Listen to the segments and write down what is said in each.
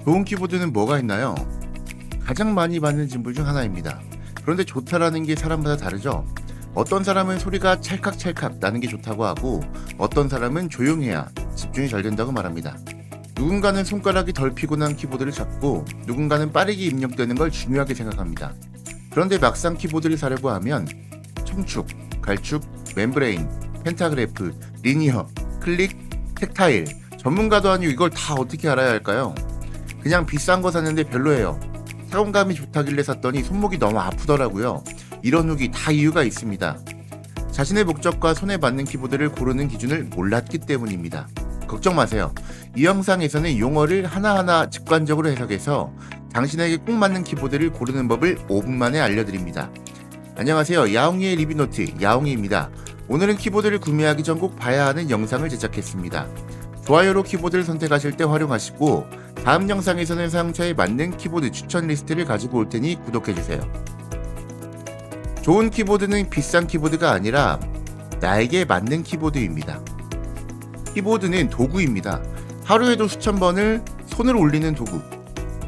좋은 키보드는 뭐가 있나요? 가장 많이 받는 질문 중 하나입니다. 그런데 좋다라는 게 사람마다 다르죠? 어떤 사람은 소리가 찰칵찰칵 나는 게 좋다고 하고 어떤 사람은 조용해야 집중이 잘 된다고 말합니다. 누군가는 손가락이 덜 피곤한 키보드를 찾고 누군가는 빠르게 입력되는 걸 중요하게 생각합니다. 그런데 막상 키보드를 사려고 하면 청축, 갈축, 멤브레인, 펜타그래프, 리니어, 클릭, 텍타일 전문가도 아니고 이걸 다 어떻게 알아야 할까요? 그냥 비싼 거 샀는데 별로예요. 사용감이 좋다길래 샀더니 손목이 너무 아프더라고요. 이런 후기 다 이유가 있습니다. 자신의 목적과 손에 맞는 키보드를 고르는 기준을 몰랐기 때문입니다. 걱정 마세요. 이 영상에서는 용어를 하나하나 직관적으로 해석해서 당신에게 꼭 맞는 키보드를 고르는 법을 5분 만에 알려드립니다. 안녕하세요. 야옹이의 리뷰노트 야옹이입니다. 오늘은 키보드를 구매하기 전 꼭 봐야 하는 영상을 제작했습니다. 좋아요로 키보드를 선택하실 때 활용하시고 다음 영상에서는 사용자에 맞는 키보드 추천 리스트를 가지고 올 테니 구독해주세요. 좋은 키보드는 비싼 키보드가 아니라 나에게 맞는 키보드입니다. 키보드는 도구입니다. 하루에도 수천 번을 손을 올리는 도구.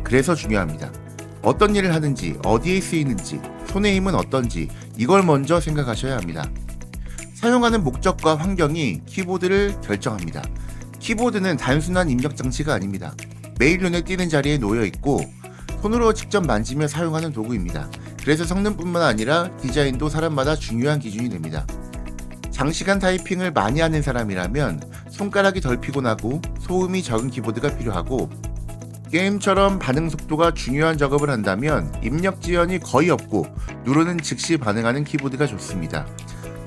그래서 중요합니다. 어떤 일을 하는지, 어디에 쓰이는지, 손의 힘은 어떤지 이걸 먼저 생각하셔야 합니다. 사용하는 목적과 환경이 키보드를 결정합니다. 키보드는 단순한 입력 장치가 아닙니다. 매일 눈에 띄는 자리에 놓여 있고 손으로 직접 만지며 사용하는 도구입니다. 그래서 성능뿐만 아니라 디자인도 사람마다 중요한 기준이 됩니다. 장시간 타이핑을 많이 하는 사람이라면 손가락이 덜 피곤하고 소음이 적은 키보드가 필요하고 게임처럼 반응 속도가 중요한 작업을 한다면 입력 지연이 거의 없고 누르는 즉시 반응하는 키보드가 좋습니다.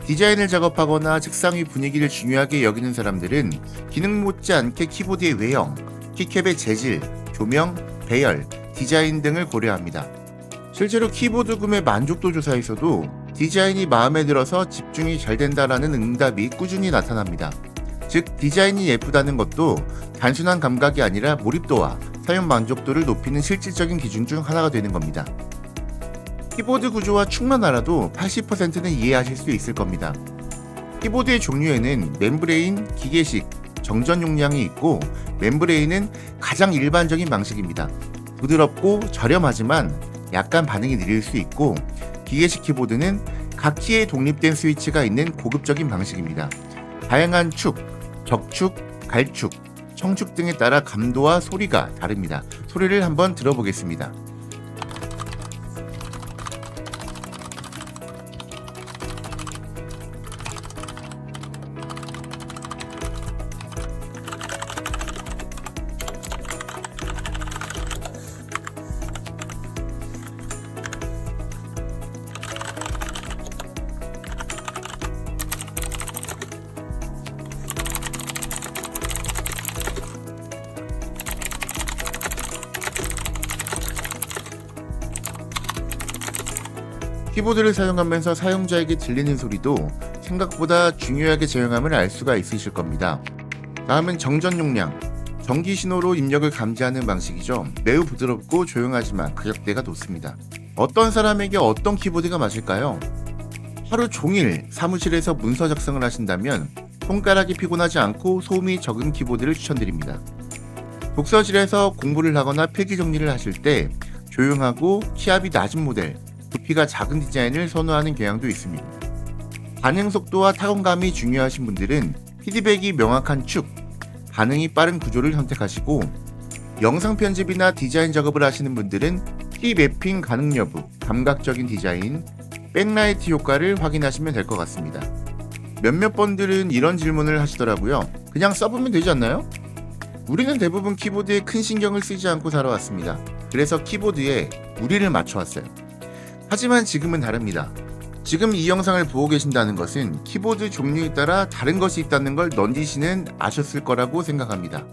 디자인을 작업하거나 책상 위 분위기를 중요하게 여기는 사람들은 기능 못지않게 키보드의 외형, 키캡의 재질, 조명, 배열, 디자인 등을 고려합니다. 실제로 키보드 구매 만족도 조사에서도 디자인이 마음에 들어서 집중이 잘 된다라는 응답이 꾸준히 나타납니다. 즉, 디자인이 예쁘다는 것도 단순한 감각이 아니라 몰입도와 사용 만족도를 높이는 실질적인 기준 중 하나가 되는 겁니다. 키보드 구조와 축만 알아도 80%는 이해하실 수 있을 겁니다. 키보드의 종류에는 멤브레인, 기계식, 정전 용량이 있고 멤브레인은 가장 일반적인 방식입니다. 부드럽고 저렴하지만 약간 반응이 느릴 수 있고 기계식 키보드는 각 키에 독립된 스위치가 있는 고급적인 방식입니다. 다양한 축, 적축, 갈축, 청축 등에 따라 감도와 소리가 다릅니다. 소리를 한번 들어보겠습니다. 키보드를 사용하면서 사용자에게 들리는 소리도 생각보다 중요하게 제어함을 알 수가 있으실 겁니다. 다음은 정전 용량. 전기 신호로 입력을 감지하는 방식이죠. 매우 부드럽고 조용하지만 가격대가 높습니다. 어떤 사람에게 어떤 키보드가 맞을까요? 하루 종일 사무실에서 문서 작성을 하신다면 손가락이 피곤하지 않고 소음이 적은 키보드를 추천드립니다. 독서실에서 공부를 하거나 필기 정리를 하실 때 조용하고 키압이 낮은 모델, 부피가 작은 디자인을 선호하는 경향도 있습니다. 반응 속도와 타건감이 중요하신 분들은 피드백이 명확한 축, 반응이 빠른 구조를 선택하시고 영상 편집이나 디자인 작업을 하시는 분들은 키 매핑 가능 여부, 감각적인 디자인, 백라이트 효과를 확인하시면 될 것 같습니다. 몇몇 분들은 이런 질문을 하시더라고요. 그냥 써보면 되지 않나요? 우리는 대부분 키보드에 큰 신경을 쓰지 않고 살아왔습니다. 그래서 키보드에 무리를 맞춰왔어요. 하지만 지금은 다릅니다. 지금 이 영상을 보고 계신다는 것은 키보드 종류에 따라 다른 것이 있다는 걸 넌지시는 아셨을 거라고 생각합니다.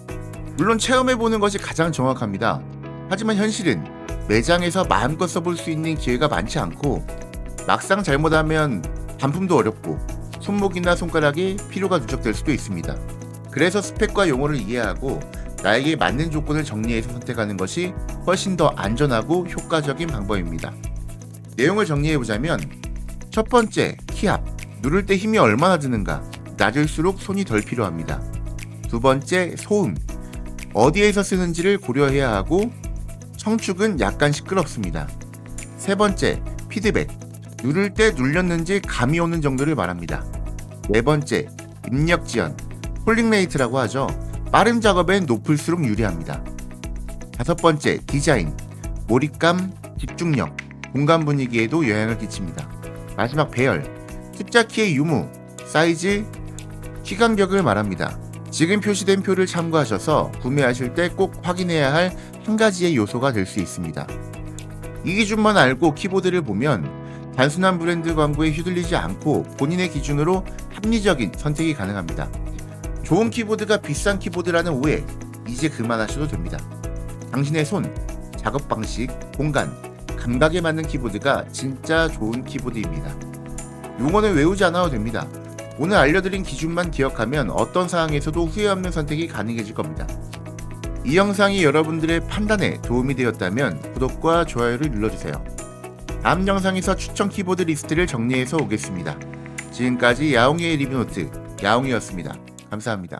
물론 체험해보는 것이 가장 정확합니다. 하지만 현실은 매장에서 마음껏 써볼 수 있는 기회가 많지 않고 막상 잘못하면 반품도 어렵고 손목이나 손가락에 피로가 누적될 수도 있습니다. 그래서 스펙과 용어를 이해하고 나에게 맞는 조건을 정리해서 선택하는 것이 훨씬 더 안전하고 효과적인 방법입니다. 내용을 정리해보자면 첫 번째, 키압. 누를 때 힘이 얼마나 드는가. 낮을수록 손이 덜 필요합니다. 두 번째, 소음. 어디에서 쓰는지를 고려해야 하고 청축은 약간 시끄럽습니다. 세 번째, 피드백. 누를 때 눌렸는지 감이 오는 정도를 말합니다. 네 번째, 입력 지연. 폴링 레이트라고 하죠. 빠른 작업엔 높을수록 유리합니다. 다섯 번째, 디자인. 몰입감, 집중력, 공간 분위기에도 영향을 끼칩니다. 마지막, 배열. 숫자 키의 유무, 사이즈, 키 간격을 말합니다. 지금 표시된 표를 참고하셔서 구매하실 때 꼭 확인해야 할 한 가지의 요소가 될 수 있습니다. 이 기준만 알고 키보드를 보면 단순한 브랜드 광고에 휘둘리지 않고 본인의 기준으로 합리적인 선택이 가능합니다. 좋은 키보드가 비싼 키보드라는 오해, 이제 그만하셔도 됩니다. 당신의 손, 작업 방식, 공간, 감각에 맞는 키보드가 진짜 좋은 키보드입니다. 용어는 외우지 않아도 됩니다. 오늘 알려드린 기준만 기억하면 어떤 상황에서도 후회 없는 선택이 가능해질 겁니다. 이 영상이 여러분들의 판단에 도움이 되었다면 구독과 좋아요를 눌러주세요. 다음 영상에서 추천 키보드 리스트를 정리해서 오겠습니다. 지금까지 야옹이의 리뷰노트 야옹이었습니다. 감사합니다.